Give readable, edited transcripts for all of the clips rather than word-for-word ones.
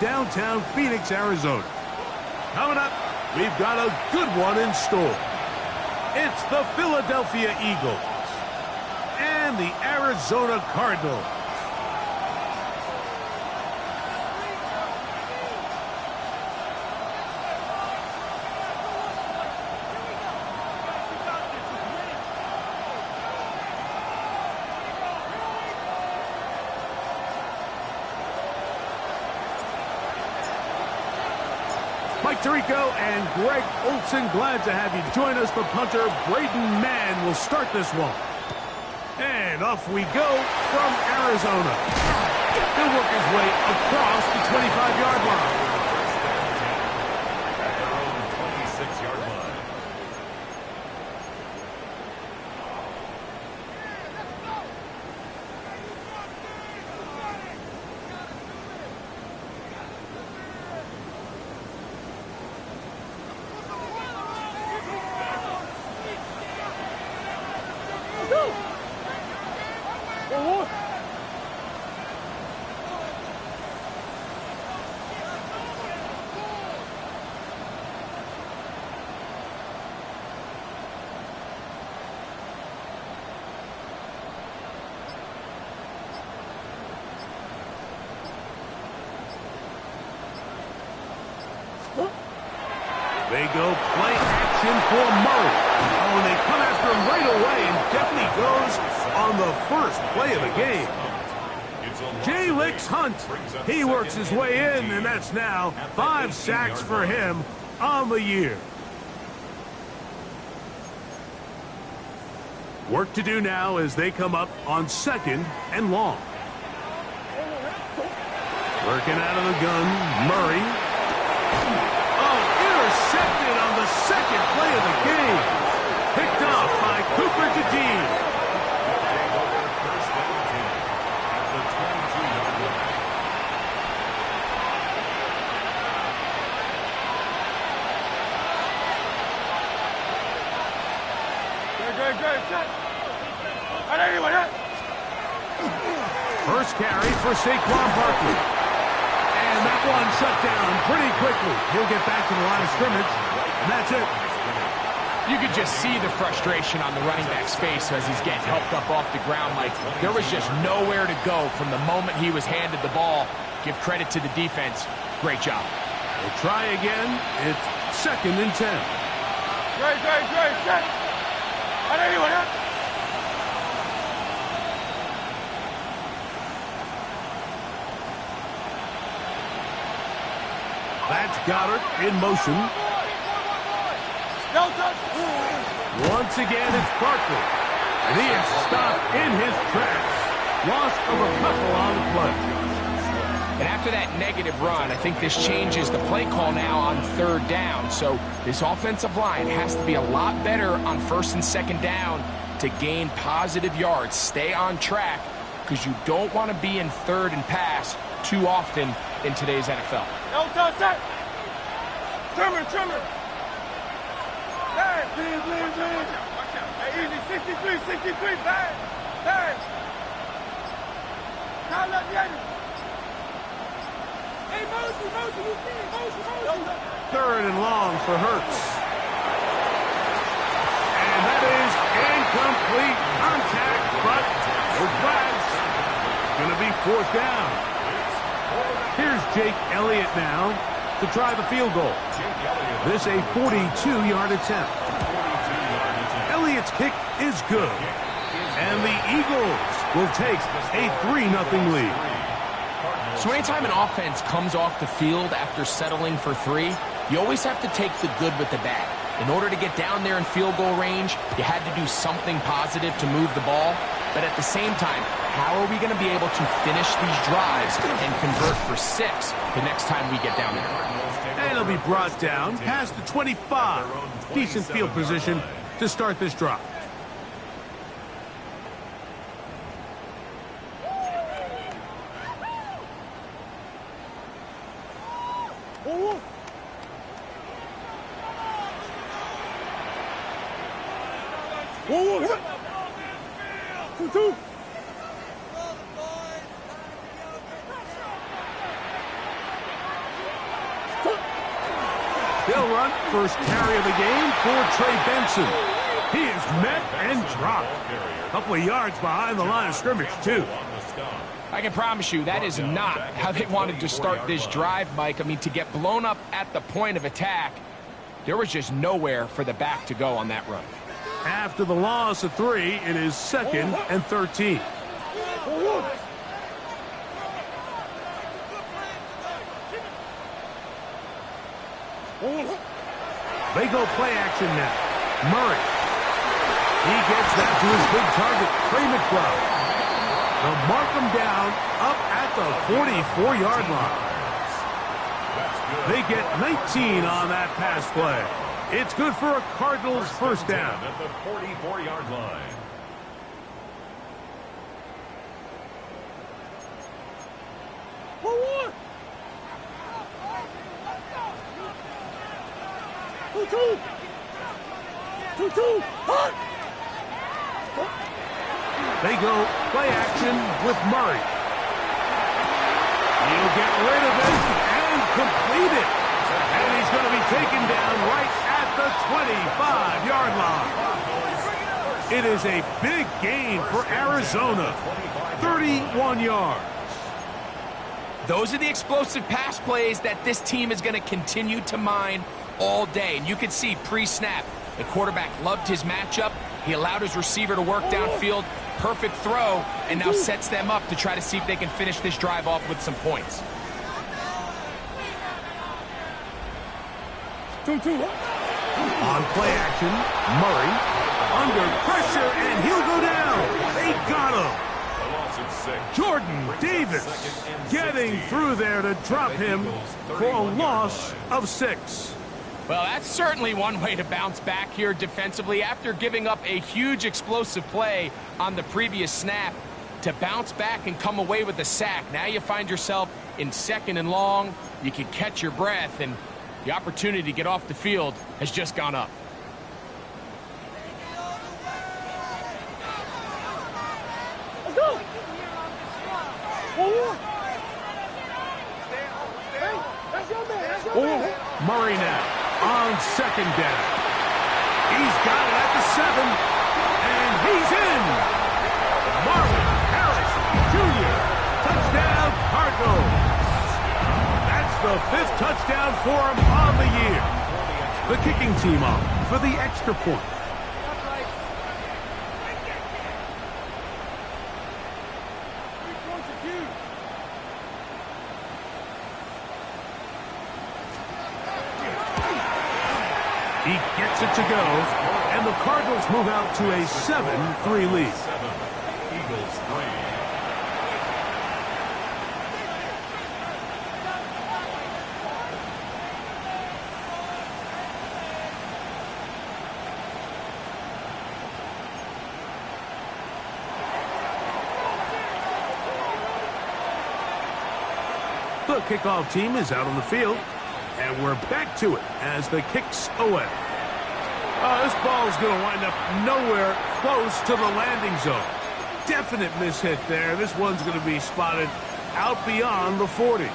downtown Phoenix, Arizona. Coming up, we've got a good one in store. It's the Philadelphia Eagles and the Arizona Cardinals. Mike Tirico and Greg Olson, glad to have you join us. The punter, Braden Mann, will start this one. And off we go from Arizona. He'll work his way across the 25-yard line. At their own 26-yard line. They go play action for Murray. Oh, and they come after him right away, and definitely goes on the first play of the game. J-Licks Hunt. He works his way in, and that's now 5 sacks for him on the year. Work to do now as they come up on 2nd and long. Working out of the gun, Murray. Intercepted on the 2nd play of the game. Picked off by Cooper DeJean. First carry for Saquon Barkley. And that one shut down pretty quickly. He'll get back to the line of scrimmage, and that's it. You could just see the frustration on the running back's face as he's getting helped up off the ground. Like, there was just nowhere to go from the moment he was handed the ball. Give credit to the defense. Great job. We'll try again. It's 2nd and 10. That's Goddard in motion. Once again, it's Barkley. And he is stopped in his tracks. Loss of a couple on the play. And after that negative run, I think this changes the play call now on 3rd down. So this offensive line has to be a lot better on 1st and 2nd down to gain positive yards. Stay on track because you don't want to be in 3rd and pass too often in today's NFL. Trimmer. Hey, easy, 63, bang. Hey, motion, you see it, motion. 3rd and long for Hurts. And that is incomplete contact, but no flags. It's going to be 4th down. Here's Jake Elliott now to try the field goal. This a 42-yard attempt. Elliott's kick is good. And the Eagles will take a 3-0 lead. So anytime an offense comes off the field after settling for 3, you always have to take the good with the bad. In order to get down there in field goal range, you had to do something positive to move the ball. But at the same time, how are we going to be able to finish these drives and convert for 6 the next time we get down there? And it'll be brought down past the 25. Decent field position to start this drive. Two. They'll run first carry of the game for Trey Benson. He is met and dropped. A couple of yards behind the line of scrimmage, too. I can promise you that is not how they wanted to start this drive, Mike. I mean, to get blown up at the point of attack, there was just nowhere for the back to go on that run. After the loss of 3, it is 2nd and 13. They go play action now. Murray. He gets that to his big target, Trey McBride. They'll mark him down up at the 44-yard line. They get 19 on that pass play. It's good for a Cardinals first down. At the 44-yard line. They go play action with Murray. He'll get rid of it and complete it. And he's going to be taken down right at the 25-yard line. It is a big gain for Arizona. 31 yards. Those are the explosive pass plays that this team is going to continue to mine all day. And you can see pre-snap, the quarterback loved his matchup. He allowed his receiver to work downfield. Perfect throw, and now sets them up to try to see if they can finish this drive off with some points. On play action, Murray under pressure, and he'll go down. They got him. Jordan Davis getting through there to drop him for a loss of 6. Well, that's certainly one way to bounce back here defensively. After giving up a huge explosive play on the previous snap, to bounce back and come away with a sack. Now you find yourself in 2nd and long. You can catch your breath, and the opportunity to get off the field has just gone up. Let's go. Murray now on 2nd down. He's got it at the 7, and he's in. Marvin Harrison Jr. Touchdown, Cardinals. That's the 5th touchdown for him on the year. The kicking team up for the extra point. He gets it to go, and the Cardinals move out to a 7-3 lead. Eagles 3. The kickoff team is out on the field, and we're back to it as the kick's away. This ball is going to wind up nowhere close to the landing zone. Definite mishit there. This one's going to be spotted out beyond the 40.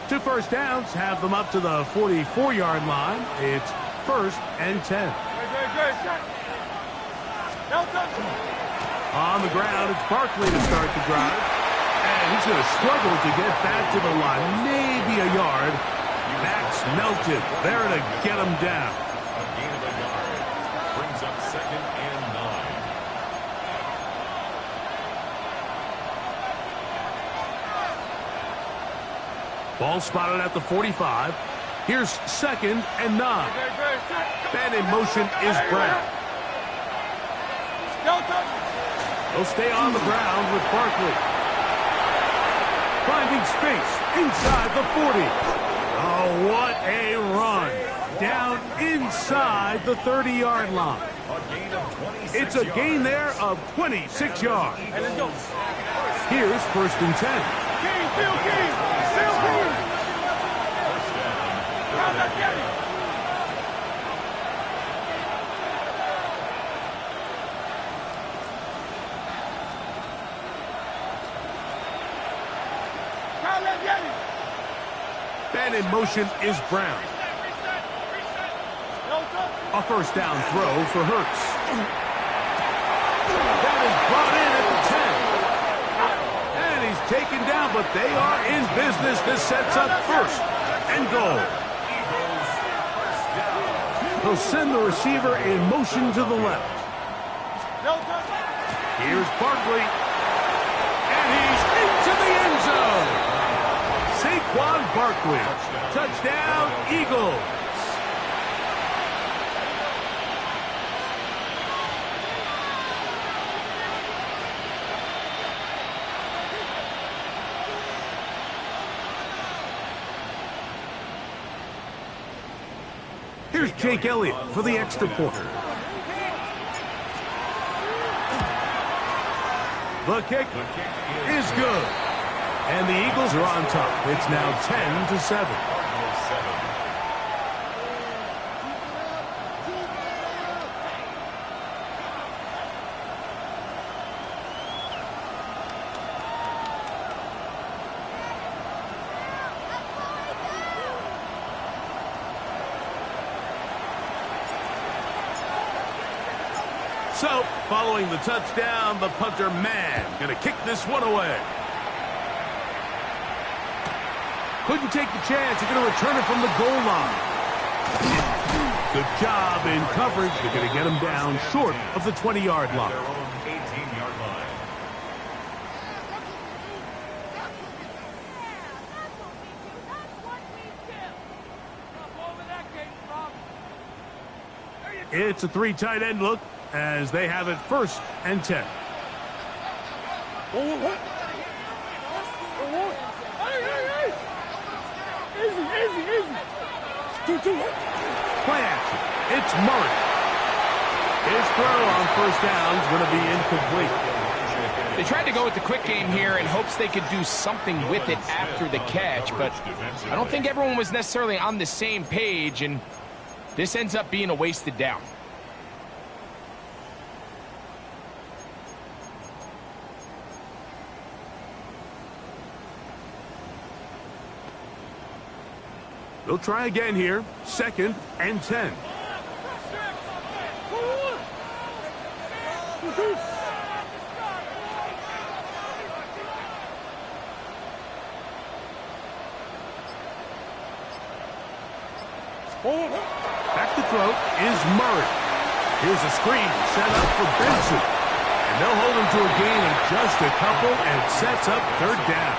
Two first downs have them up to the 44-yard line. It's 1st and 10. On the ground, it's Barkley to start the drive. And he's going to struggle to get back to the line. Maybe a yard. Max Melton there to get him down. A gain of a yard. Brings up 2nd and 9. Ball spotted at the 45. Here's 2nd and 9. Man in motion is Brown. They'll stay on the ground with Barkley. Finding space inside the 40. Oh, what a run. Down inside the 30-yard line. It's a gain there of 26 yards. Here's 1st and 10. And in motion is Brown. A first down throw for Hurts. That is brought in at the 10. And he's taken down, but they are in business. This sets up first and goal. He'll send the receiver in motion to the left. Here's Barkley. And he's into the end zone. Saquon Barkley. Touchdown, Eagles. Here's Jake Elliott for the extra point. The kick is good. And the Eagles are on top. It's now 10-7. So, following the touchdown, the punter man going to kick this one away. Couldn't take the chance. They're going to return it from the goal line. Good job in coverage. They're going to get him down short of the 20-yard line. Their own 18-yard line. It's a three tight end look as they have it first and 10. Play action. It's Murray. His throw on first down is going to be incomplete. They tried to go with the quick game here in hopes they could do something with it after the catch, but I don't think everyone was necessarily on the same page, and this ends up being a wasted down. They'll try again here. Second and 10. Back to throw is Murray. Here's a screen set up for Benson. And they'll hold him to a gain of just a couple, and it sets up third down.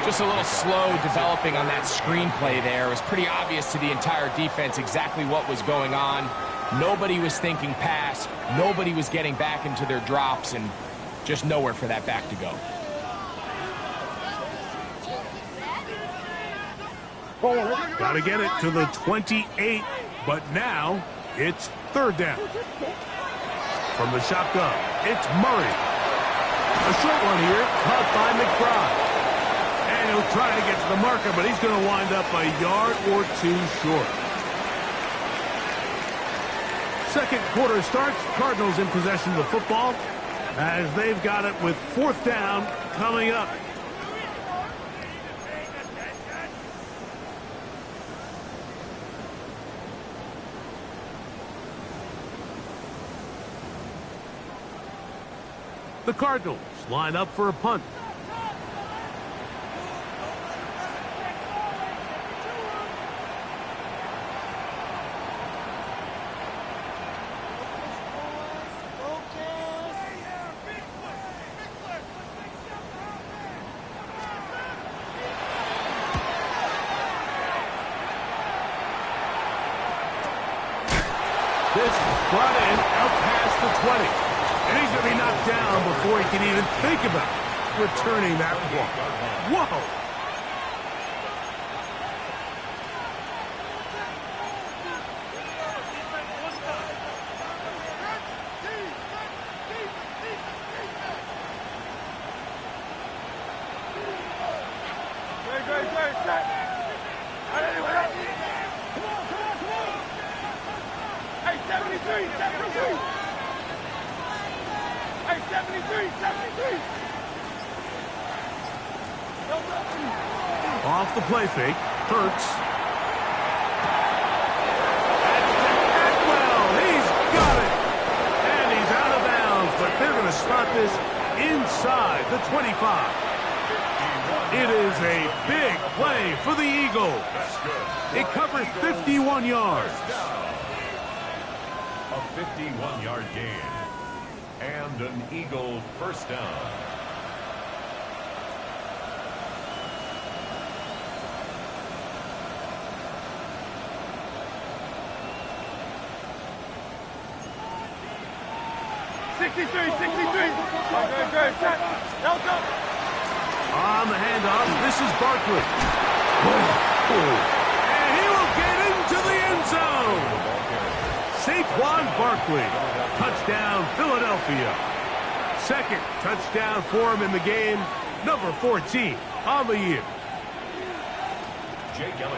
Just a little slow developing on that screenplay there. It was pretty obvious to the entire defense exactly what was going on. Nobody was thinking pass. Nobody was getting back into their drops, and just nowhere for that back to go. Got to get it to the 28, but now it's third down. From the shotgun, it's Murray. A short one here, caught by McBride. And he'll try to get to the marker, but he's going to wind up a yard or two short. Second quarter starts. Cardinals in possession of the football as they've got it with fourth down coming up. The Cardinals line up for a punt. This is brought in out past the 20. And he's going to be knocked down before he can even think about returning that one. Whoa! 73. Hey, 73. Off the play fake. Hurts. That's to Atwell. He's got it. And he's out of bounds, but they're going to spot this inside the 25. It is a big play for the Eagles. It covers 51 yards. A 51-yard gain. And an Eagle first down. Good. On the handoff, this is Barkley. And he will get into the end zone. Saquon Barkley. Touchdown, Philadelphia. Second touchdown for him in the game. Number 14 on the year.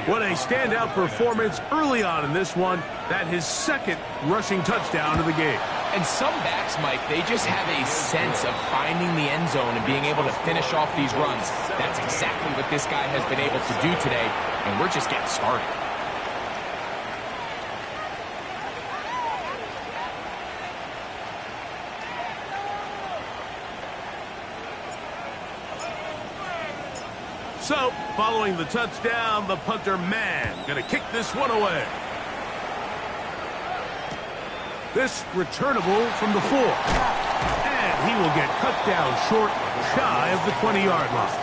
What a standout performance early on in this one. That his second rushing touchdown of the game. And some backs, Mike, they just have a sense of finding the end zone and being able to finish off these runs. That's exactly what this guy has been able to do today, and we're just getting started. So, following the touchdown, the punter man going to kick this one away. This returnable from the 4. And he will get cut down short, shy of the 20-yard line.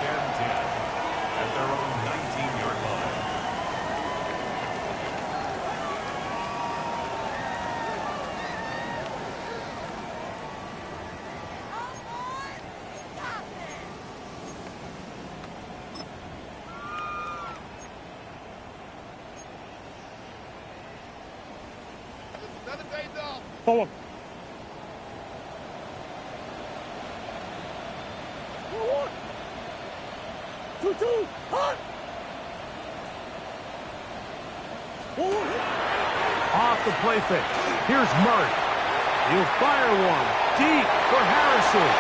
At their own 19-yard line. Forward. Two. Hot. Forward. Off the play fake. Here's Murray. He'll fire one deep for Harrison.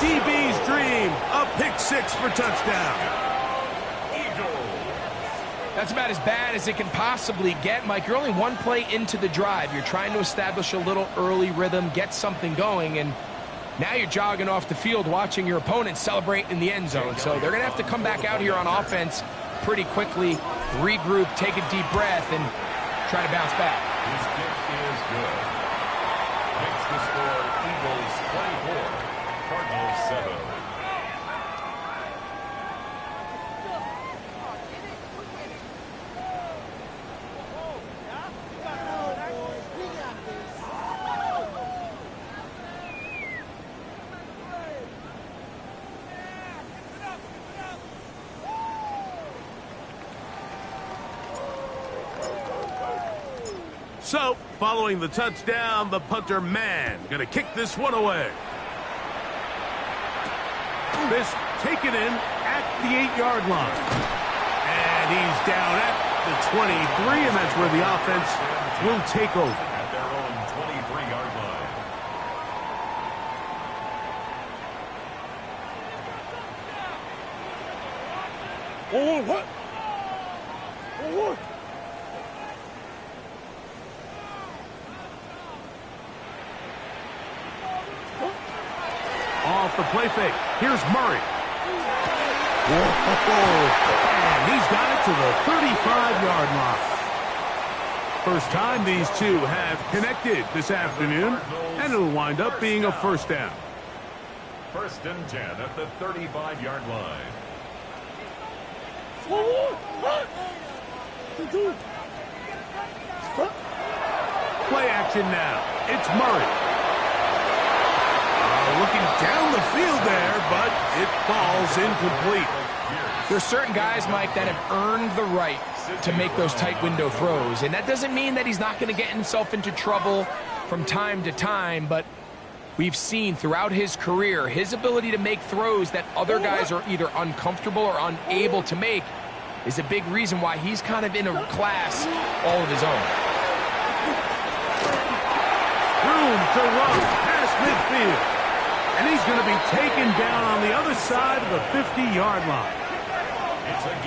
DB's dream, a pick six for touchdown. That's about as bad as it can possibly get, Mike. You're only one play into the drive. You're trying to establish a little early rhythm, get something going, and now you're jogging off the field watching your opponent celebrate in the end zone. So they're going to have to come back out here on offense pretty quickly, regroup, take a deep breath, and try to bounce back. His kick is good. Makes the score Eagles 24. Cardinals 7. So, following the touchdown, the punter man going to kick this one away. This taken in at the 8-yard line. And he's down at the 23, and that's where the offense will take over. At their own 23-yard line. Forward. Forward. Off the play fake. Here's Murray. Whoa. And he's got it to the 35-yard line. First time these two have connected this afternoon, and it'll wind up being a first down. First and 10 at the 35-yard line. Play action now. It's Murray. Looking down the field there, but it falls incomplete. There's certain guys, Mike, that have earned the right to make those tight window throws. And that doesn't mean that he's not going to get himself into trouble from time to time, but We've seen throughout his career his ability to make throws that other guys are either uncomfortable or unable to make is a big reason why he's kind of in a class all of his own. Room to run past midfield. And he's going to be taken down on the other side of the 50-yard line.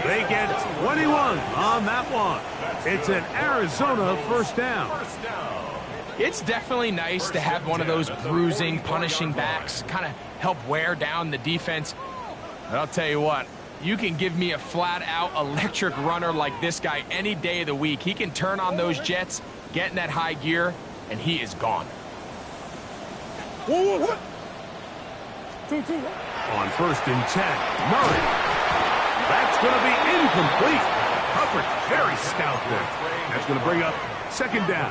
They get 21 on that one. It's an Arizona first down. It's definitely nice to have one of those bruising, punishing backs kind of help wear down the defense. But I'll tell you what, you can give me a flat-out electric runner like this guy any day of the week. He can turn on those jets, get in that high gear, and he is gone. Whoa. On 1st and 10, Murray. That's going to be incomplete. Coverage very stout there. That's going to bring up 2nd down.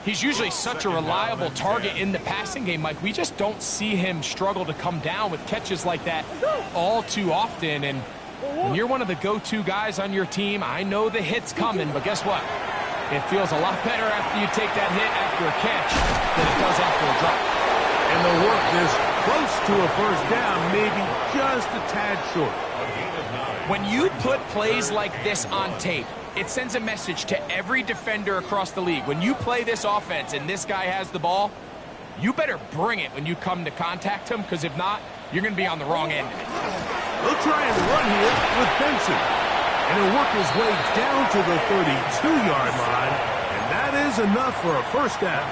He's usually such a reliable target in the passing game, Mike. We just don't see him struggle to come down with catches like that all too often. And when you're one of the go-to guys on your team, I know the hit's coming, but guess what? It feels a lot better after you take that hit after a catch than it does after a drop. And the work is close to a first down, maybe just a tad short. When you put plays like this on tape, it sends a message to every defender across the league. When you play this offense and this guy has the ball, you better bring it when you come to contact him, because if not, you're going to be on the wrong end of it. They'll try and run here with Benson. And he'll work his way down to the 32-yard line, and that is enough for a first down.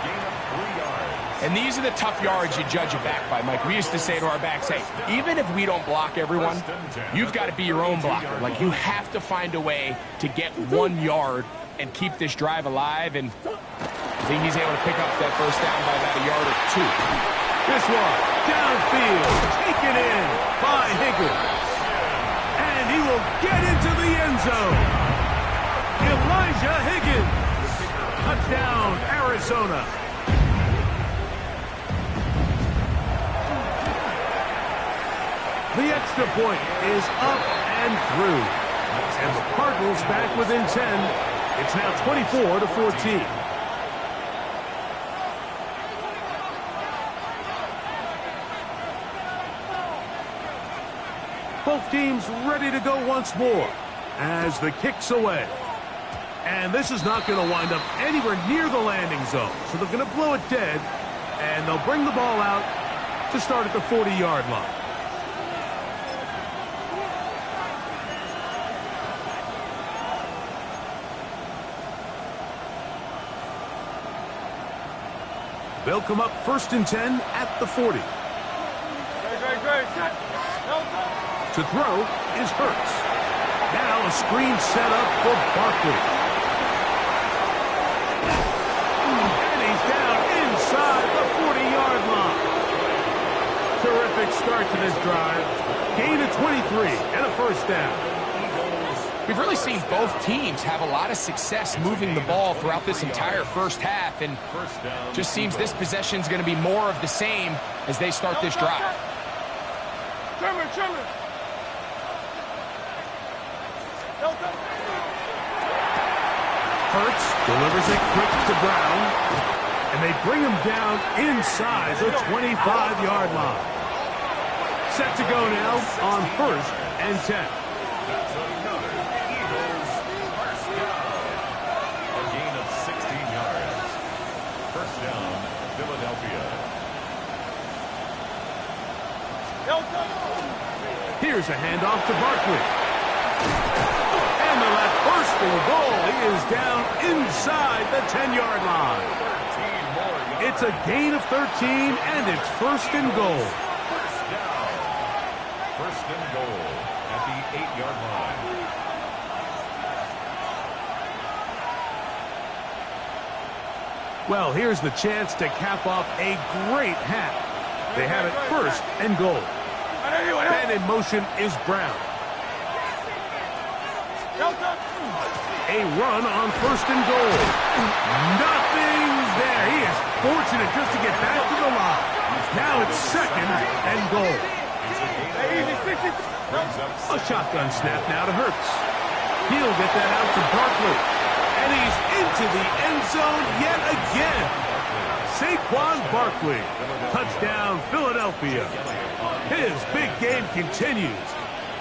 And these are the tough yards you judge a back by, Mike. We used to say to our backs, hey, even if we don't block everyone, you've got to be your own blocker. Like, you have to find a way to get 1 yard and keep this drive alive. And I think he's able to pick up that first down by about a yard or 2. This one, downfield, taken in by Higgins. And he will get into the end zone. Elijah Higgins. Touchdown, Arizona. The extra point is up and through. And the Cardinals back within 10. It's now 24-14. Both teams ready to go once more as the kick's away. And this is not going to wind up anywhere near the landing zone. So they're going to blow it dead, and they'll bring the ball out to start at the 40-yard line. They'll come up 1st and 10 at the 40. To throw is Hurts. Now a screen set up for Barkley. And he's down inside the 40-yard line. Terrific start to this drive. Gain of 23 and a first down. We've really seen both teams have a lot of success moving the ball throughout this entire first half, and just seems this possession is going to be more of the same as they start this drive. Hurts delivers it quick to Brown, and they bring him down inside the 25-yard line. Set to go now on 1st and 10. That's another Eagles first down. A gain of 16 yards. First down, Philadelphia. Here's a handoff to Barkley. And the left first and goal. He is down inside the 10-yard line. It's a gain of 13, and it's 1st and goal. First down. First and goal at the 8-yard line. Well, here's the chance to cap off a great half. They have it 1st and goal. And in motion is Brown. A run on 1st and goal. Nothing's there. He is fortunate just to get back to the line. Now it's 2nd and goal. A shotgun snap now to Hurts. He'll get that out to Barkley. And he's into into the end zone yet again. Saquon Barkley. Touchdown, Philadelphia. His big game continues.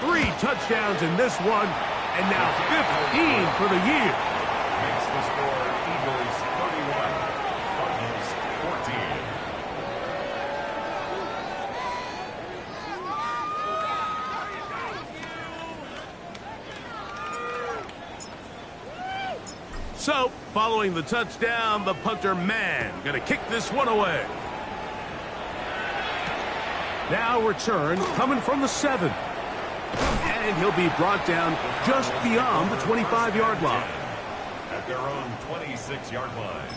3 touchdowns in this one, and now 15 for the year. Makes the score Eagles 31, Cardinals 14. So, following the touchdown, the punter man going to kick this one away. Now return coming from the 7. And he'll be brought down just beyond the 25-yard line. At their own 26-yard line.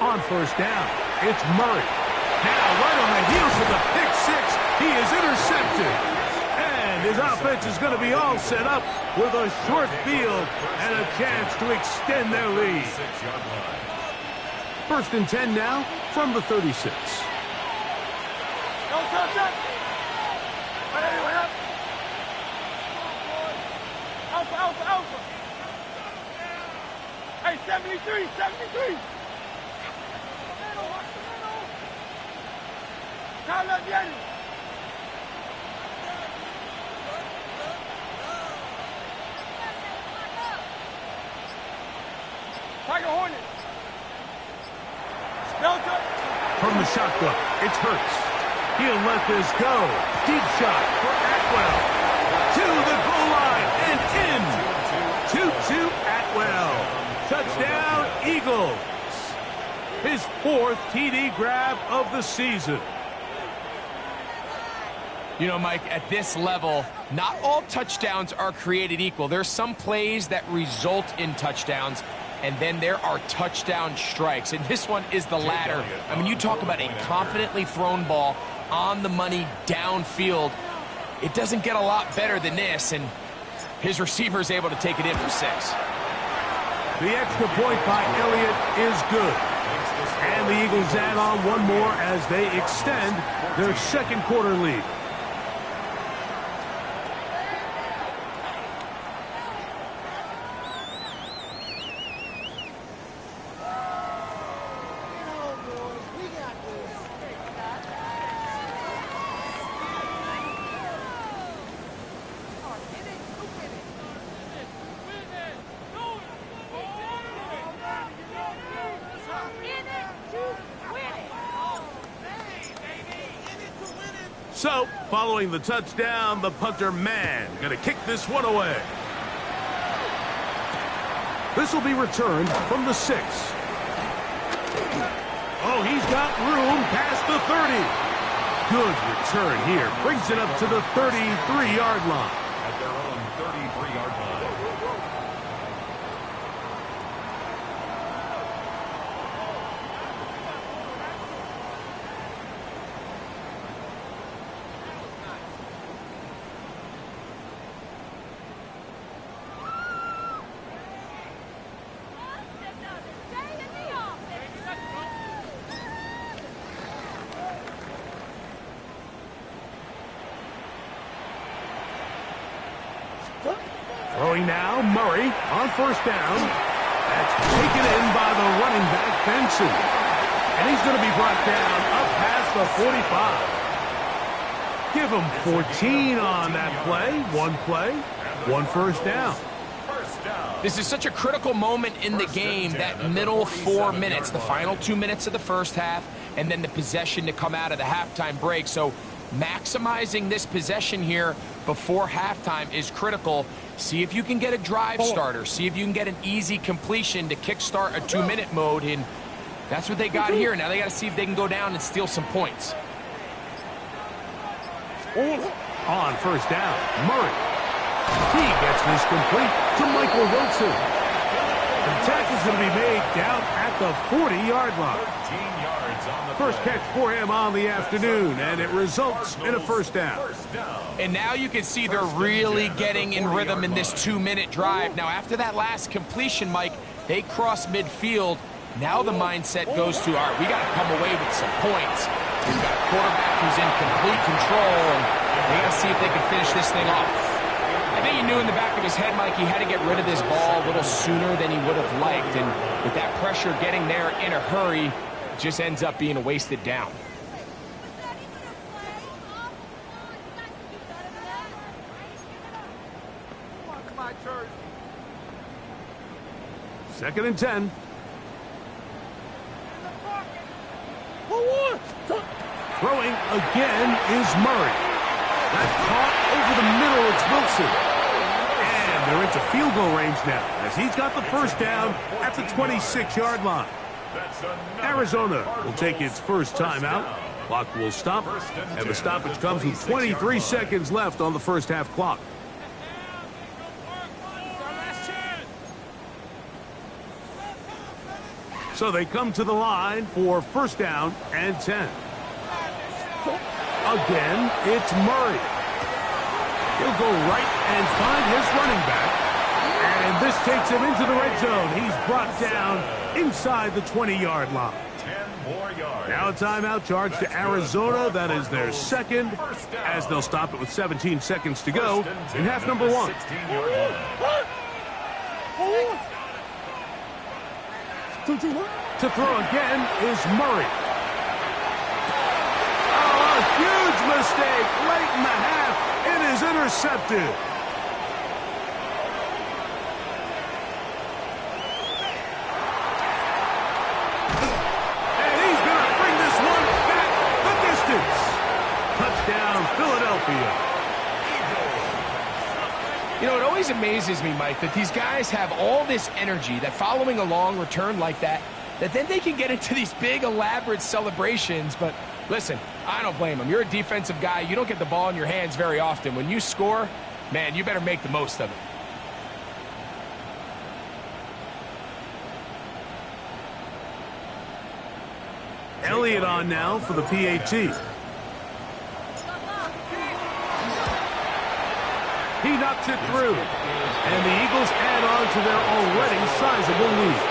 On first down, it's Murray. Now right on the heels of the pick 6, he is intercepted. And his offense is going to be all set up with a short field and a chance to extend their lead. 6-yard line. First and 10 now from the 36. Alpha. Hey, 73. Carlos Vianney. Tiger Hornet. Delta. From the shotgun, it's Hurts. He'll let this go. Deep shot for Atwell. To the goal line and in. 2-2 Atwell. Touchdown, Eagles. His 4th TD grab of the season. You know, Mike, at this level, not all touchdowns are created equal. There's some plays that result in touchdowns, and then there are touchdown strikes. And this one is the latter. I mean, you talk about a confidently thrown ball on the money downfield. It doesn't get a lot better than this, and his receiver is able to take it in for 6. The extra point by Elliott is good. And the Eagles add on one more as they extend their second quarter lead. So, following the touchdown, the punter man going to kick this one away. This will be returned from the 6. Oh, he's got room past the 30. Good return here. Brings it up to the 33-yard line. At their own 33-yard line. Throwing now, Murray on first down. That's taken in by the running back, Benson. And he's going to be brought down up past the 45. Give him 14 on that play. One first down. This is such a critical moment in the game, that middle 4 minutes, the final 2 minutes of the first half, and then the possession to come out of the halftime break. So maximizing this possession here before halftime is critical. See if you can get a drive starter. See if you can get an easy completion to kickstart a 2-minute mode, and that's what they got here. Now they got to see if they can go down and steal some points. On first down, Murray. He gets this complete to Michael Wilson. The tackle's going to be made down at the 40-yard line. 13 yards on the First catch for him on the afternoon, and it results in a first down. And now you can see they're really getting in rhythm in this 2-minute drive. Now, after that last completion, Mike, they cross midfield. Now the mindset goes to, all right, we got to come away with some points. We've got a quarterback who's in complete control, and they got to see if they can finish this thing off. I think he knew in the back of his head, Mike, he had to get rid of this ball a little sooner than he would have liked, and with that pressure getting there in a hurry, it just ends up being a wasted down. Second and 10. Throwing again is Murray. That's caught over the middle. It's Wilson. And they're into field goal range now as he's got the first down at the 26-yard line. Arizona will take its first timeout. Clock will stop, and the stoppage comes with 23 seconds left on the first half clock. So they come to the line for first down and 10. Again, it's Murray. He'll go right and find his running back. And this takes him into the red zone. He's brought down inside the 20-yard line. 10 more yards. Now a timeout charge to Arizona. That is their second, as they'll stop it with 17 seconds to go in half number 1. To throw again is Murray. Oh, a huge mistake late in the half. It is intercepted. And he's going to bring this one back the distance. Touchdown, Philadelphia. You know, it always amazes me, Mike, that these guys have all this energy, that following a long return like that then they can get into these big, elaborate celebrations. But listen, I don't blame them. You're a defensive guy. You don't get the ball in your hands very often. When you score, man, you better make the most of it. Elliott on now for the PAT. He knocks it through, and the Eagles add on to their already sizable lead.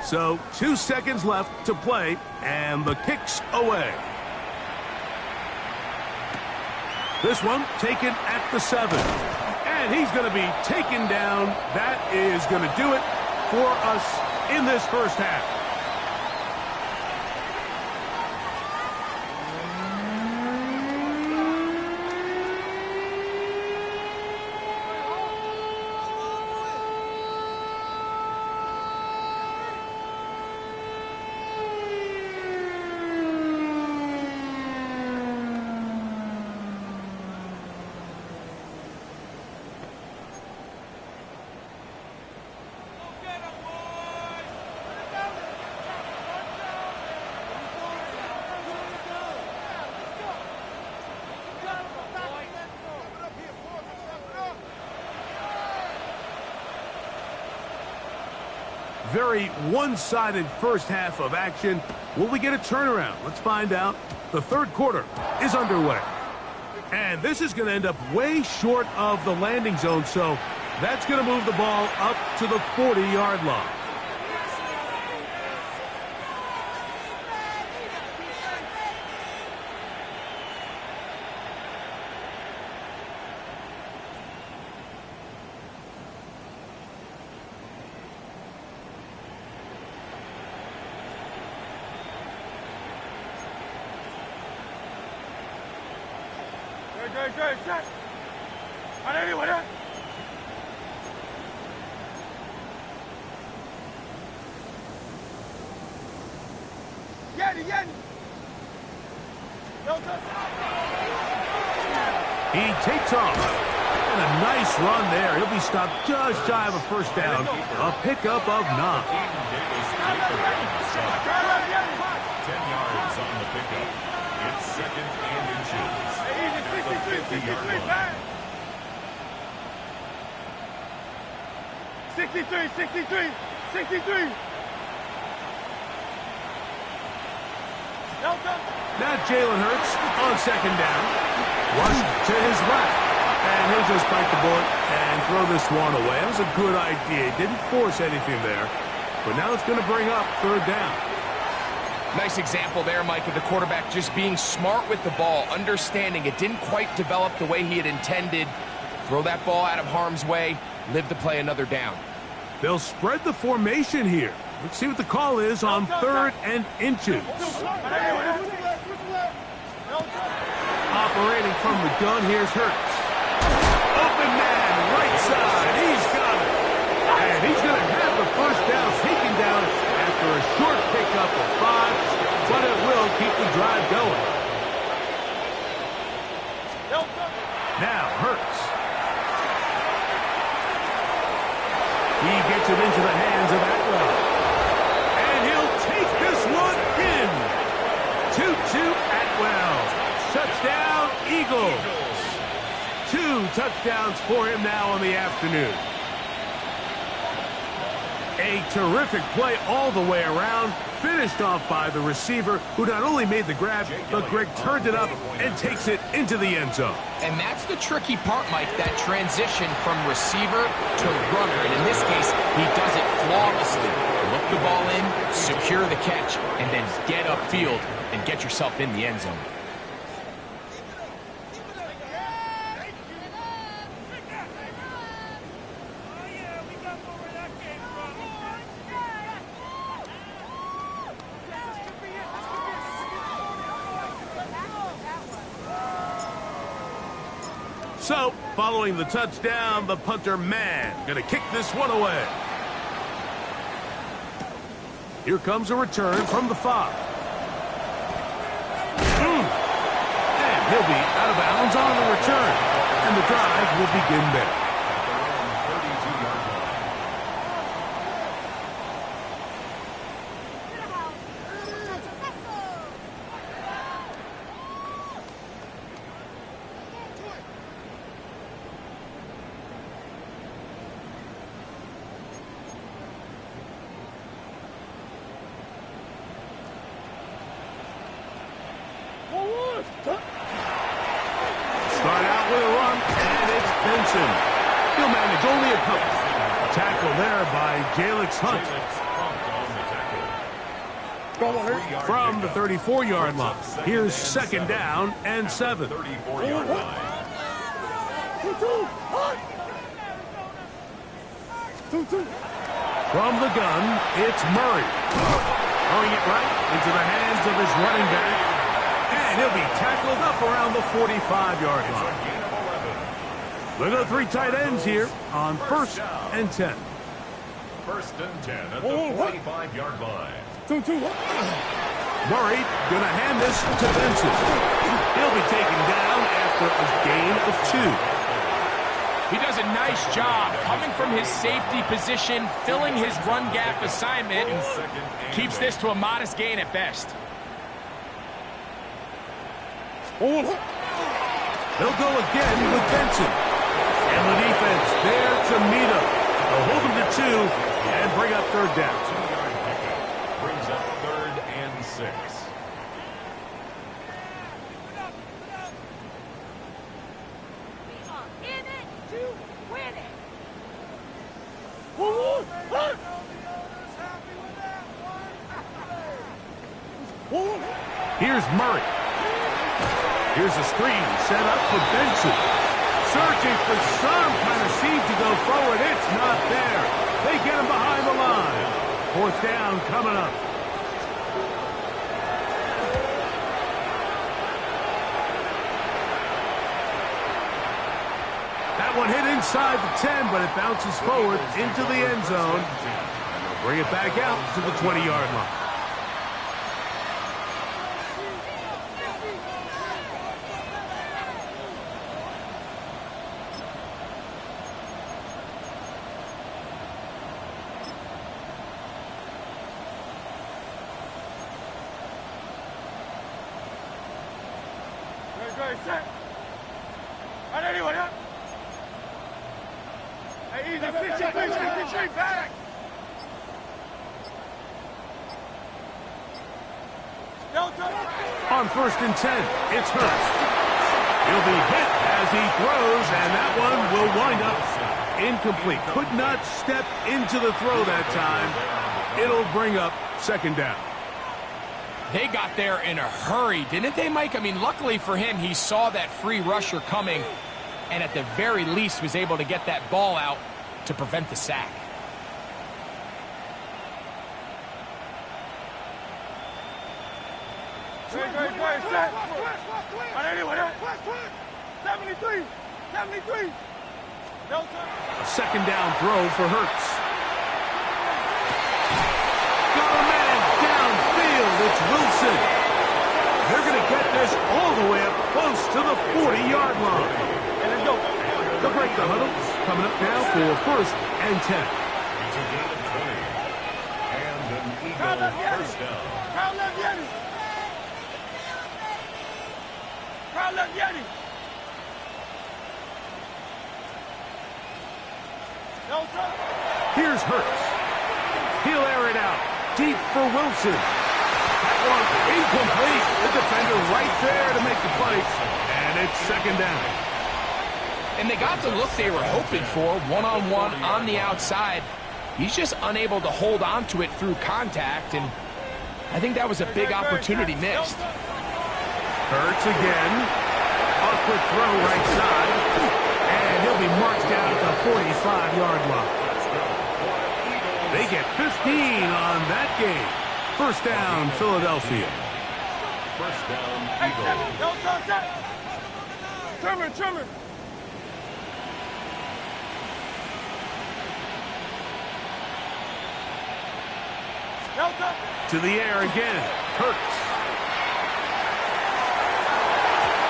So 2 seconds left to play, and the kick's away. This one taken at the 7. And he's going to be taken down. That is going to do it for us in this first half. Very one-sided first half of action. Will we get a turnaround? Let's find out. The third quarter is underway. And this is going to end up way short of the landing zone, so that's going to move the ball up to the 40-yard line. He takes off. And a nice run there. He'll be stopped just shy of a first down. A pickup of 9. 10 yards on the pickup. It's second and inches. At the 50-yard line. 63, 63, 63. Now Jalen Hurts on second down. Rush to his left. And he'll just bite the bullet and throw this one away. That was a good idea. Didn't force anything there. But now it's going to bring up third down. Nice example there, Mike, of the quarterback just being smart with the ball, understanding it didn't quite develop the way he had intended. Throw that ball out of harm's way, live to play another down. They'll spread the formation here. Let's see what the call is on third and inches. Operating from the gun, here's Hurts. Open man, right side, he's got it. And he's going to have the first down taken down after a short pickup of 5, but it will keep the drive going. Now, Hurts. He gets it into the hands of Atwell. And he'll take this one in. 2-2 Atwell. Touchdown, Eagles. 2 touchdowns for him now on the afternoon. A terrific play all the way around, finished off by the receiver, who not only made the grab, but Greg turned it up and takes it into the end zone. And that's the tricky part, Mike, that transition from receiver to runner. And in this case, he does it flawlessly. Look the ball in, secure the catch, and then get upfield and get yourself in the end zone. So, following the touchdown, the punter man going to kick this one away. Here comes a return from the 5. And he'll be out of bounds on the return. And the drive will begin there. Start out with a run, and it's Benson. He'll manage only a couple. Tackle there by Jalix Hunt. From the 34-yard line. Here's second down and 7. 34-yard line. From the gun, it's Murray. Throwing it right into the hands of his running back. And he'll be tackled up around the 45-yard line. Look at the 3 tight ends here on first and 10. First and 10 at the 45-yard line. Murray going to hand this to Benson. He'll be taken down after a gain of 2. He does a nice job coming from his safety position, filling his run gap assignment, keeps this to a modest gain at best. He'll go again with Benson. And the defense there to meet him. They'll hold him to 2 and bring up third down. 2-yard pickup brings up 3rd and 6. Here's Murray. Here's a screen set up for Benson. Searching for some kind of seed to go forward. It's not there. They get him behind the line. 4th down coming up. That one hit inside the 10, but it bounces forward into the end zone. And they'll bring it back out to the 20-yard line. Set. Right, anyone, yeah? Hey, Back. On 1st and 10, it's Hurts. He'll be hit as he throws, and that one will wind up incomplete. Could not step into the throw that time. It'll bring up 2nd down. They got there in a hurry, didn't they, Mike? I mean, luckily for him, he saw that free rusher coming and at the very least was able to get that ball out to prevent the sack. Great. Set. On anyone else. 73. Delta. A 2nd down throw for Hurts. Got a man downfield. It's Wilson. They're going to get this all the way up close to the 40-yard line. And let's go. They'll break the huddle. Coming up now for 1st and 10. It's a gain of 20. And an Eagle first down. Crowd left Yeti. Crowd left Yeti. Delta. Here's Hurts. He'll air it out. Deep for Wilson. That one incomplete. The defender right there to make the play. And it's 2nd down. And they got the look they were hoping for, one-on-one on the outside. He's just unable to hold on to it through contact, and I think that was a big opportunity missed. Hurts again. Awkward throw right side. And he'll be marched down at the 45-yard line. They get 15 on that game. 1st down, Philadelphia. First down, Hey, Eagle. Delta. Trimmer. Delta. To the air again. Hurts.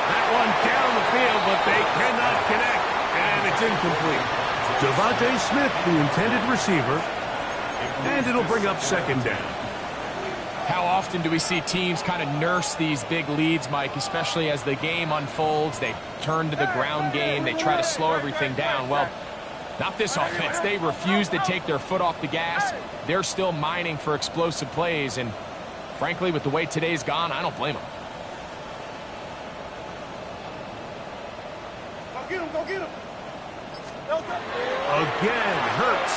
That one down the field, but they cannot connect. And it's incomplete. Devontae Smith, the intended receiver. And it'll bring up 2nd down. How often do we see teams kind of nurse these big leads, Mike, especially as the game unfolds? They turn to the ground game. They try to slow everything down. Well, not this offense. They refuse to take their foot off the gas. They're still mining for explosive plays. And frankly, with the way today's gone, I don't blame them. Go get him. Delta. Again, Hurts.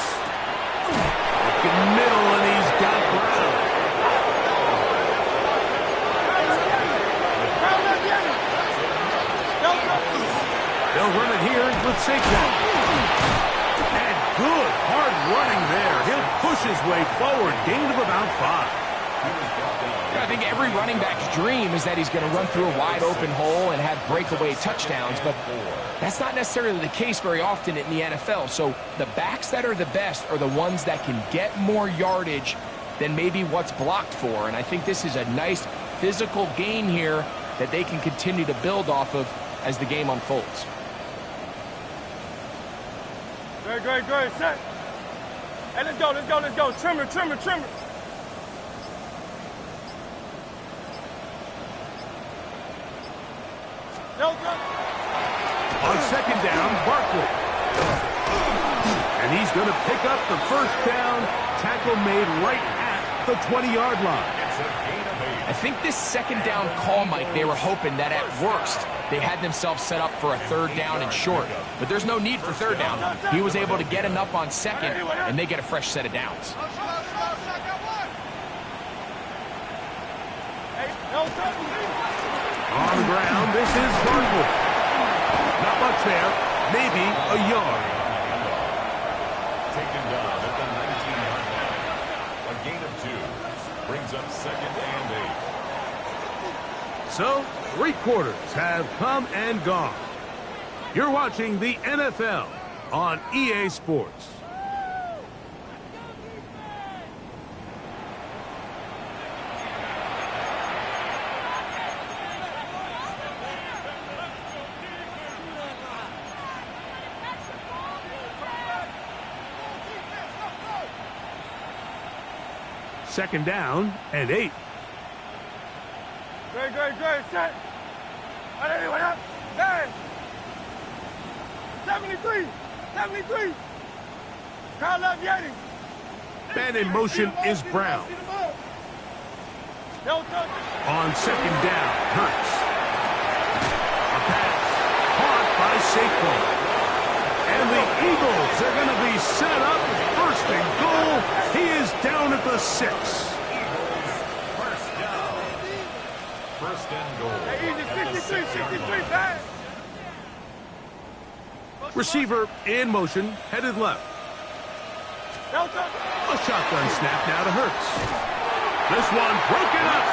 Looking middle, and he's got Brown. Crowd left Yeti. Delta. They'll run it here with Saquon. And good, hard running there. He'll push his way forward. Gain of about 5. I think every running back's dream is that he's going to run through a wide open hole and have breakaway touchdowns, but that's not necessarily the case very often in the NFL. So the backs that are the best are the ones that can get more yardage than maybe what's blocked for. And I think this is a nice physical gain here that they can continue to build off of as the game unfolds. Great. Set. Hey, let's go. Trimmer. Delta. On 2nd down, Barkley. And he's going to pick up the 1st down. Tackle made right at the 20-yard line. I think this 2nd down call, Mike, they were hoping that at worst they had themselves set up for a 3rd down and short. But there's no need for 3rd down. He was able to get enough on 2nd, and they get a fresh set of downs. On the ground, this is Barkley. Not much there. Maybe a yard. Taken down at the 19-yard line. A gain of 2. Brings up 2nd and 8. So, 3 quarters have come and gone. You're watching the NFL on EA Sports. Second down and 8. Great. Set. On anyone else. 10. 73. Man in motion is Brown. On second down, Hurts. A pass caught by Saquon. And the Eagles are going to be set up first and goal. He is down at the 6. Eagles, first down. First and goal. At the 6-yard line. Receiver in motion, headed left. A shotgun snap now to Hurts. This one broken up.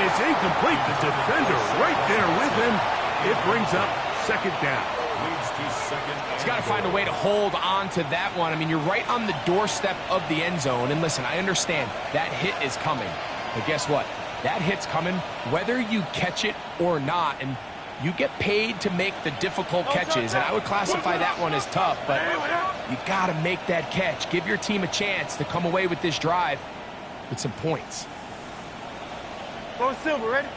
It's incomplete. The defender right there with him. It brings up second down. Leads to second. He's got to find a way to hold on to that one. I mean, you're right on the doorstep of the end zone. And listen, I understand that hit is coming. But guess what? That hit's coming whether you catch it or not. And you get paid to make the difficult catches. And I would classify that one as tough. But you got to make that catch. Give your team a chance to come away with this drive with some points. Go Silver, ready?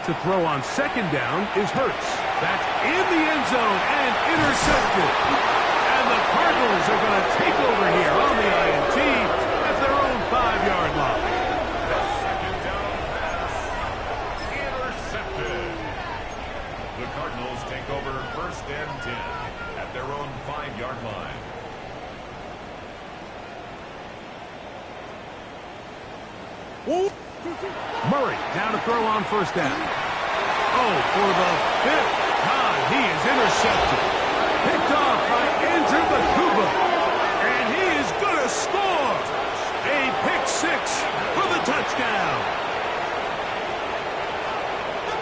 To throw on second down is Hurts. That's in the end zone and intercepted. And the Cardinals are going to take over here on the INT at their own 5-yard line. The second down pass. Intercepted. The Cardinals take over first and 10 at their own 5-yard line. Murray down to throw on first down. Oh, for the 5th time, he is intercepted. Picked off by Andrew Bakuba. And he is going to score. A pick 6 for the touchdown.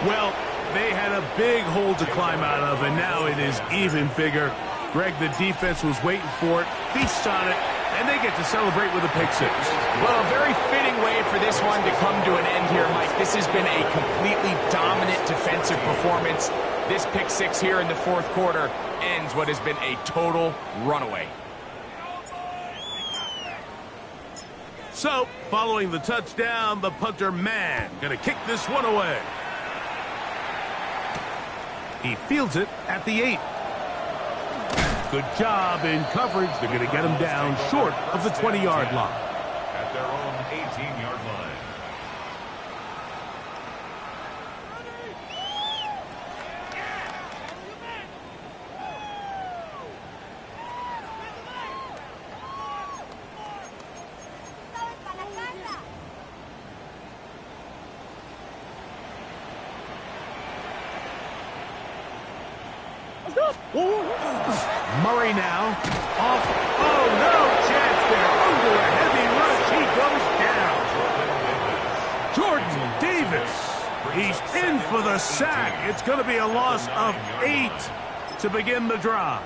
Well, they had a big hole to climb out of, and now it is even bigger. Greg, the defense was waiting for it, feasts on it, and they get to celebrate with a pick 6. Well, a very fitting way for this one to come to an end here, Mike. This has been a completely dominant defensive performance. This pick 6 here in the fourth quarter ends what has been a total runaway. So, following the touchdown, the punter man going to kick this one away. He fields it at the 8. Good job in coverage. They're going to get him down short of the 20-yard line. At their own 18-yard line. Murray now. Off. Oh, no chance there. Under a heavy rush, he goes down. Jordan Davis. He's in for the sack. It's going to be a loss of 8 to begin the drive.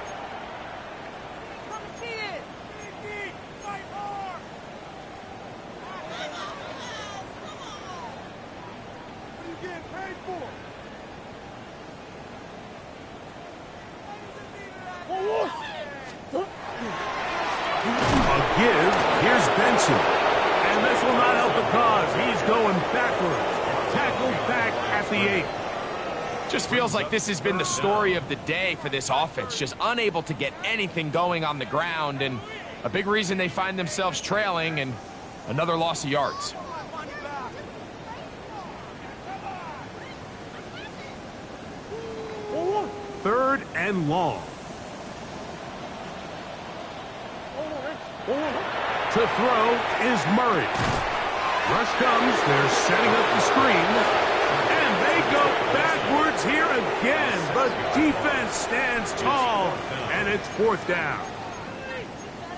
A give. Here's Benson. And this will not help the cause. He's going backwards. Tackled back at the 8. Just feels like this has been the story of the day for this offense. Just unable to get anything going on the ground. And a big reason they find themselves trailing and another loss of yards. Third and long. To throw is Murray. Rush comes. They're setting up the screen. And they go backwards here again. The defense stands tall. And it's fourth down.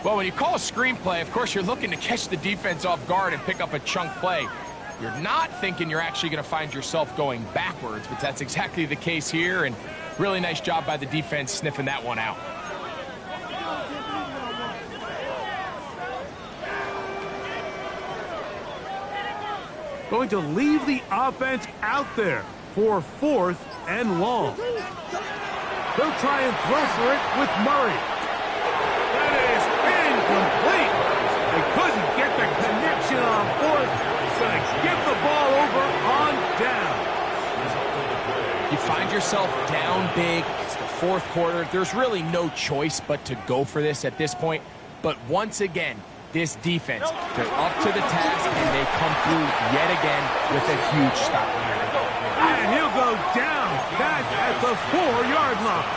Well, when you call a screenplay, of course, you're looking to catch the defense off guard and pick up a chunk play. You're not thinking you're actually going to find yourself going backwards, but that's exactly the case here. And really nice job by the defense sniffing that one out. Going to leave the offense out there for fourth and long. They'll try and throw for it with Murray. That is incomplete. They couldn't get the connection on fourth. Going to give the ball over on down. You find yourself down big. It's the fourth quarter. There's really no choice but to go for this at this point. But once again, this defense, they're up to the task, and they come through yet again with a huge stop. And he'll go down back at the 4-yard line.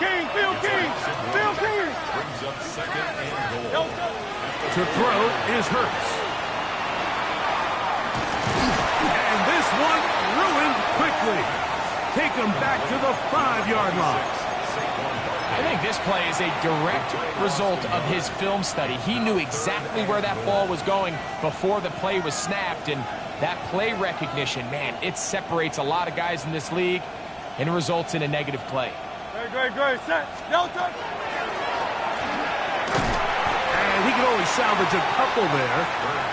King, Phil King, Phil King. Brings up second and goal. To throw is Hurts. And this one ruined quickly. Take him back to the 5-yard line. I think this play is a direct result of his film study. He knew exactly where that ball was going before the play was snapped, and that play recognition, man, it separates a lot of guys in this league and results in a negative play. Great, set, Delta. And he can only salvage a couple there.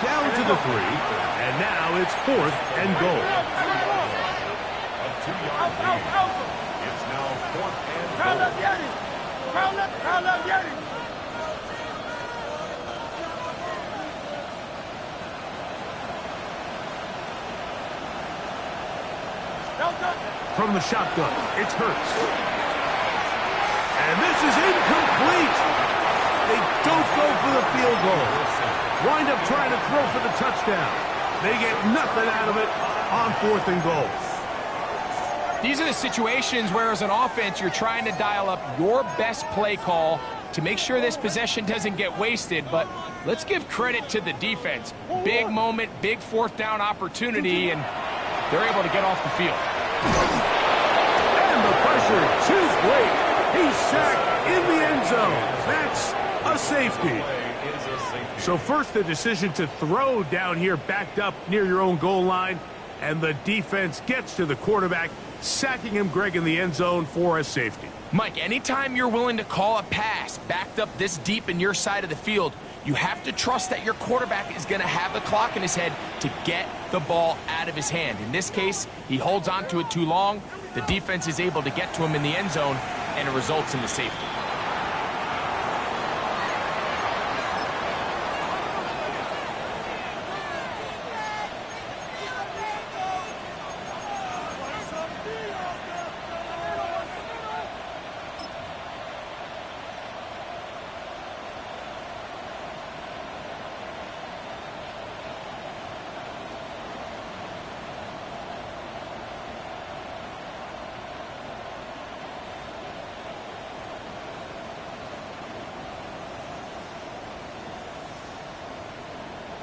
Down to the 3, and now it's 4th and goal. A 2-yard lead. It's now 4th and Crowd goal. up, Yeti. Crowd up, Yeti. Delta. From the shotgun, it's Hurts. And this is incomplete. They don't go for the field goal. Wind up trying to throw for the touchdown. They get nothing out of it on 4th and goal. These are the situations where, as an offense, you're trying to dial up your best play call to make sure this possession doesn't get wasted. But let's give credit to the defense. Big moment, big 4th down opportunity, and they're able to get off the field. And the pressure, too great. He's sacked in the end zone. That's a safety. So first, the decision to throw down here backed up near your own goal line, and the defense gets to the quarterback, sacking him, Greg, in the end zone for a safety. Mike, anytime you're willing to call a pass backed up this deep in your side of the field, you have to trust that your quarterback is going to have the clock in his head to get the ball out of his hand. In this case, he holds on to it too long. The defense is able to get to him in the end zone, and it results in the safety.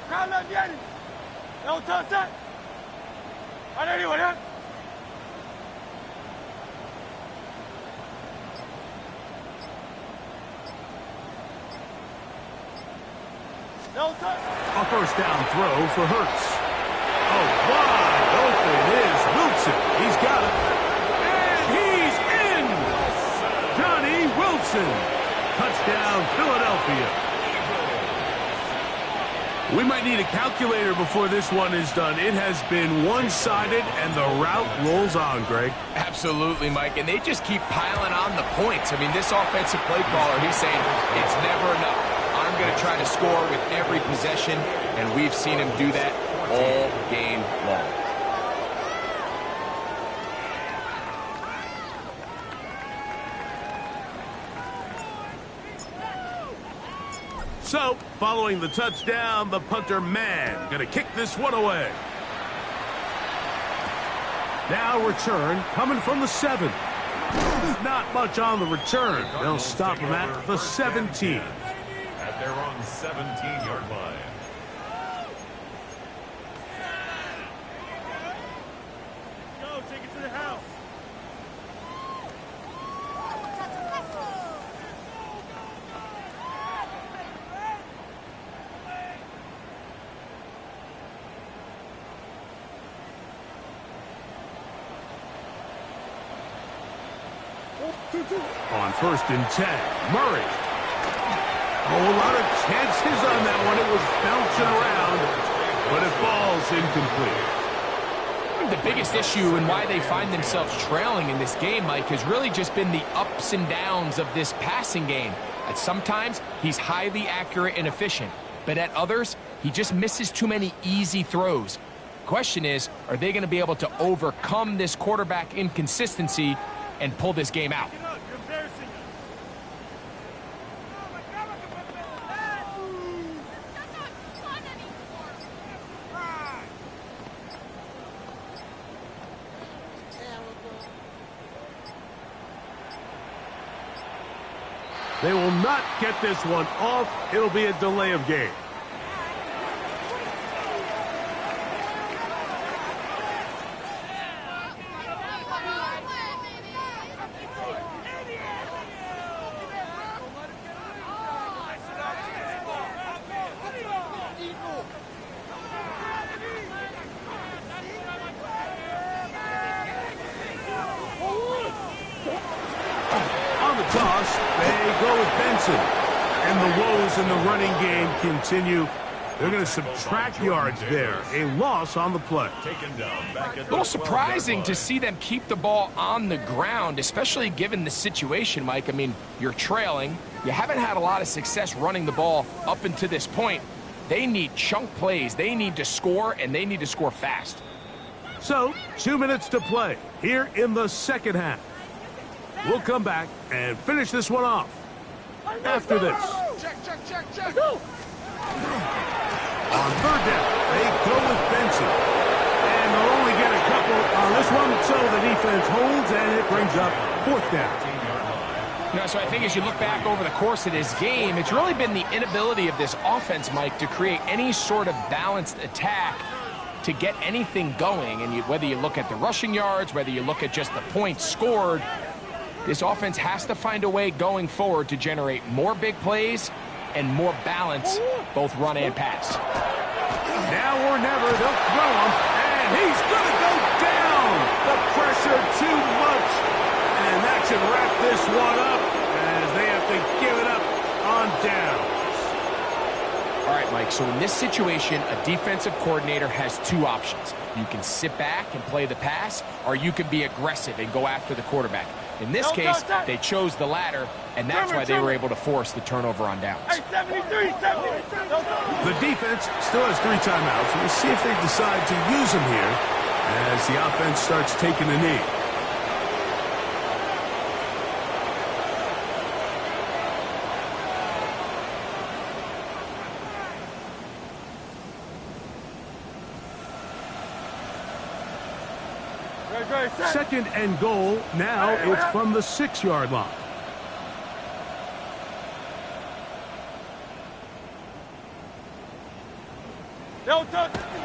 Crowd up, Yeti. Delta, set. Anyone, huh? Delta. A first down throw for Hurts. Oh, wide open is Wilson. He's got it. And he's in! Johnny Wilson. Touchdown, Philadelphia. We might need a calculator before this one is done. It has been one-sided, and the route rolls on, Greg. Absolutely, Mike, and they just keep piling on the points. I mean, this offensive play caller, he's saying it's never enough. I'm going to try to score with every possession, and we've seen him do that all game long. So, following the touchdown, the punter man going to kick this one away. Now return coming from the 7. Not much on the return. They'll stop him at the 17. At their own 17-yard line. Go, take it to the house. On 1st and 10, Murray. Oh, a lot of chances on that one. It was bouncing around, but it falls incomplete. I think the biggest issue and why they find themselves trailing in this game, Mike, has really just been the ups and downs of this passing game. At sometimes, he's highly accurate and efficient, but at others, he just misses too many easy throws. Question is, are they going to be able to overcome this quarterback inconsistency and pull this game out? They will not get this one off. It'll be a delay of game. Toss, they go with Benson. And the woes in the running game continue. They're going to subtract yards there. A loss on the play. A little surprising to see them keep the ball on the ground, especially given the situation, Mike. I mean, you're trailing. You haven't had a lot of success running the ball up until this point. They need chunk plays. They need to score, and they need to score fast. So, 2 minutes to play here in the second half. We'll come back and finish this one off after this. Check. Go. On third down, they go with Benson. And they'll only get a couple on this one, so the defense holds, and it brings up fourth down. So I think as you look back over the course of this game, it's really been the inability of this offense, Mike, to create any sort of balanced attack to get anything going. And whether you look at the rushing yards, whether you look at just the points scored, this offense has to find a way going forward to generate more big plays and more balance, both run and pass. Now or never, they'll throw him, and he's going to go down. The pressure too much, and that should wrap this one up as they have to give it up on downs. All right, Mike, so in this situation, a defensive coordinator has two options. You can sit back and play the pass, or you can be aggressive and go after the quarterback. In this case, they chose the latter, and that's why they were able to force the turnover on downs. Hey, 73. The defense still has 3 timeouts. We'll see if they decide to use them here as the offense starts taking a knee. Second and goal. Now it's from the 6-yard line.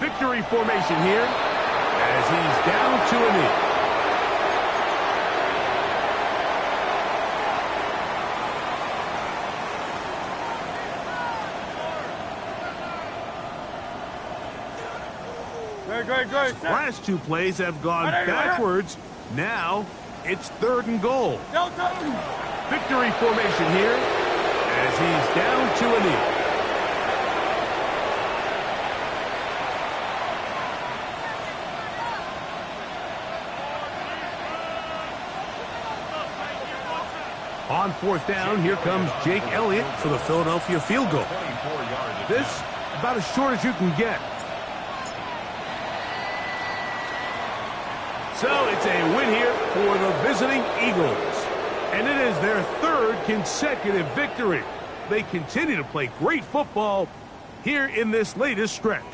Victory formation here as he's down to a knee. Great. Last 2 plays have gone backwards. Now it's 3rd and goal. Victory formation here as he's down to a knee. On 4th down, here comes Jake Elliott for the Philadelphia field goal. This about as short as you can get. So it's a win here for the visiting Eagles. And it is their 3rd consecutive victory. They continue to play great football here in this latest stretch.